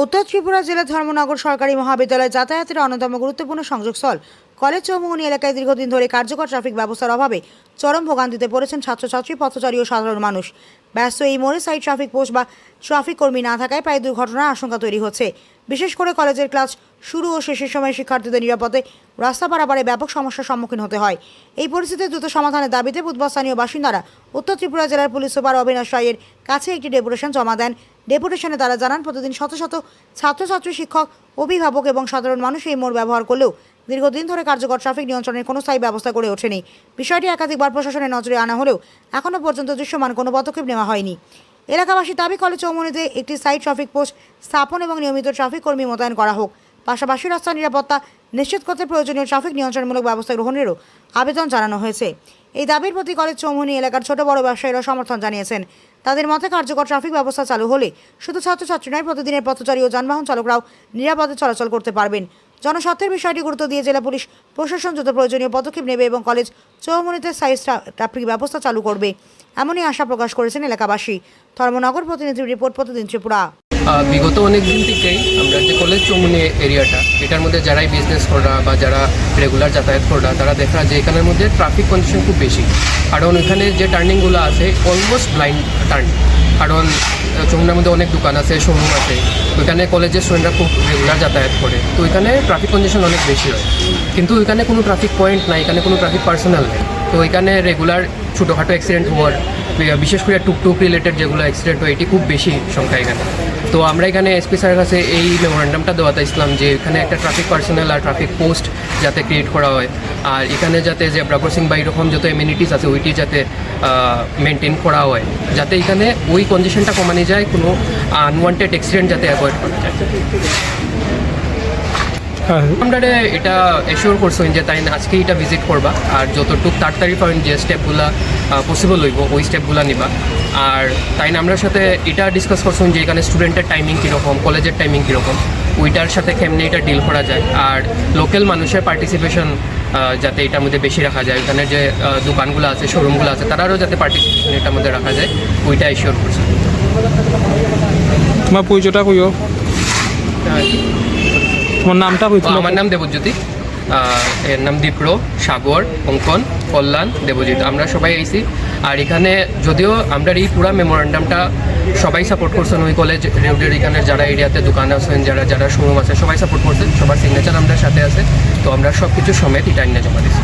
উত্তর ত্রিপুরা জেলার ধর্মনগর সরকারি মহাবিদ্যালয় যাতায়াতের অন্যতম গুরুত্বপূর্ণ সংযোগস্থল কলেজ চৌমুহনী এলাকায় দীর্ঘদিন ধরে কার্যকর ট্রাফিক ব্যবস্থার অভাবে চরম ভোগান্তিতে পড়েছেন ছাত্রছাত্রী, পথচারী ও সাধারণ মানুষ। ব্যস্ত এই মোড়ে সাইড ট্রাফিক পোস্ট বা ট্রাফিক কর্মী না থাকায় প্রায় দুর্ঘটনার আশঙ্কা তৈরি হচ্ছে। বিশেষ করে কলেজের ক্লাস শুরু ও শেষের সময় শিক্ষার্থীদের নিরাপদে রাস্তা পারাপারে ব্যাপক সমস্যার সম্মুখীন হতে হয়। এই পরিস্থিতির দ্রুত সমাধানের দাবিতে বুধবার স্থানীয় বাসিন্দারা উত্তর ত্রিপুরা জেলার পুলিশ সুপার অবিনাশ রায়ের কাছে একটি ডেপুটেশন জমা দেন। ডেপুটেশনে তারা জানান, প্রতিদিন শত শত ছাত্রছাত্রী, শিক্ষক, অভিভাবক এবং সাধারণ মানুষ এই মোড় ব্যবহার করলেও দীর্ঘদিন ধরে কার্যকর ট্রাফিক নিয়ন্ত্রণের কোনো স্থায়ী ব্যবস্থা করে ওঠেনি। বিষয়টি একাধিকবার প্রশাসনের নজরে আনা হলেও এখনও পর্যন্ত দৃশ্যমান কোনো পদক্ষেপ নেওয়া হয়নি। এলাকাবাসী দাবি, কলেজ চৌমুহনীতে একটি সাইড ট্রাফিক পোস্ট স্থাপন এবং নিয়মিত ট্রাফিক কর্মী মোতায়েন করা হোক। পাশাপাশি রাস্তার নিরাপত্তা নিশ্চিত করতে প্রয়োজনীয় ট্রাফিক নিয়ন্ত্রণমূলক ব্যবস্থা গ্রহণেরও আবেদন জানানো হয়েছে। এই দাবির প্রতি কলেজ চৌমুহনী এলাকার ছোট বড় ব্যবসায়ীরা সমর্থন জানিয়েছেন। তাদের মতে, কার্যকর ট্রাফিক ব্যবস্থা চালু হলে শুধু ছাত্রছাত্রী নয়, প্রতিদিনের পথচারী ও যানবাহন চালকরাও নিরাপদে চলাচল করতে পারবেন। জনস্বার্থের বিষয়টি গুরুত্ব দিয়ে জেলা পুলিশ প্রশাসন দ্রুত প্রয়োজনীয় পদক্ষেপ নেবে এবং কলেজ চৌমুহনীতে সাইড ট্রাফিক ব্যবস্থা চালু করবে, এমনই আশা প্রকাশ করেছেন এলাকাবাসী। ধর্মনগর প্রতিনিধি রিপোর্ট, প্রতিদিন ত্রিপুরা। বিগত অনেক দিন থেকেই আমরা যে কলেজ চৌমুহনী এরিয়াটা, এটার মধ্যে যারাই বিজনেস করা বা যারা রেগুলার যাতায়াত করা, তারা দেখা যে এখানের মধ্যে ট্রাফিক কন্ডিশন খুব বেশি। কারণ এখানে যে টার্নিংগুলো আছে অলমোস্ট ব্লাইন্ড টার্নিং। কারণ চৌমুহনীর মধ্যে অনেক দোকান আছে, শোরুম আছে, ওইখানে কলেজের স্টুডেন্টরা খুব রেগুলার যাতায়াত করে, তো ওইখানে ট্রাফিক কন্ডিশন অনেক বেশি হয়। কিন্তু ওইখানে কোনো ট্রাফিক পয়েন্ট নাই, এখানে কোনো ট্রাফিক পার্সোনাল নেই। তো ওইখানে রেগুলার ছোটোখাটো অ্যাক্সিডেন্ট হওয়ার, বিশেষ করে টুকটুক রিলেটেড যেগুলো অ্যাক্সিডেন্ট হয়, এটি খুব বেশি সংখ্যা এখানে। তো আমরা এখানে এসপি স্যারের কাছে এই মেমোরেন্ডামটা দেওয়াতে ইসলাম যে এখানে একটা ট্রাফিক পার্সোনাল আর ট্রাফিক পোস্ট যাতে ক্রিয়েট করা হয়, আর এখানে যাতে জেব্রা ক্রসিং বা এরকম যত এমিনিটিস আছে ওইটি যাতে মেনটেন করা হয়, যাতে এখানে ওই কন্ডিশনটা কমানো যায়, কোনো আনওয়ান্টেড অ্যাক্সিডেন্ট যাতে অ্যাভয়েড করা যায়। আমরা এটা এশিওর করছেন যে তাই আজকে এটা ভিজিট করবা, আর যতটুকু তাড়াতাড়ি পারেন যে স্টেপগুলো পসিবল হইব ওই স্টেপগুলো নিবা। আর তাই আমরা সাথে এটা ডিসকাস করছেন যে এখানে স্টুডেন্টের টাইমিং কীরকম, কলেজের টাইমিং কীরকম, ওইটার সাথে কেমনি এটা ডিল করা যায়, আর লোকাল মানুষের পার্টিসিপেশন যাতে এটার মধ্যে বেশি রাখা যায়, এখানে যে দোকানগুলো আছে, শোরুমগুলো আছে, তারারও যাতে পার্টিসিপেশন এটার মধ্যে রাখা যায়, ওইটা এশিওর করছে। তোমার পরিচয়টা কইও। তোমার নামটা কইও। আমার নাম দেবজ্যোতি, এর নাম দীপ্র, সাগর, অঙ্কন, কল্যাণ, দেবজিৎ। আমরা সবাই আইছি। আর এখানে যদিও আমরা এই পুরা মেমোরেন্ডামটা সবাই সাপোর্ট করছেন, ওই কলেজ রোডের এখানে যারা এরিয়াতে দোকান আছেন, যারা শোরুম আছে, সবাই সাপোর্ট করছেন, সবার সিগনেচার আমরা সাথে আছে। তো আমরা সব কিছু সমেত এটা জমা দিচ্ছি।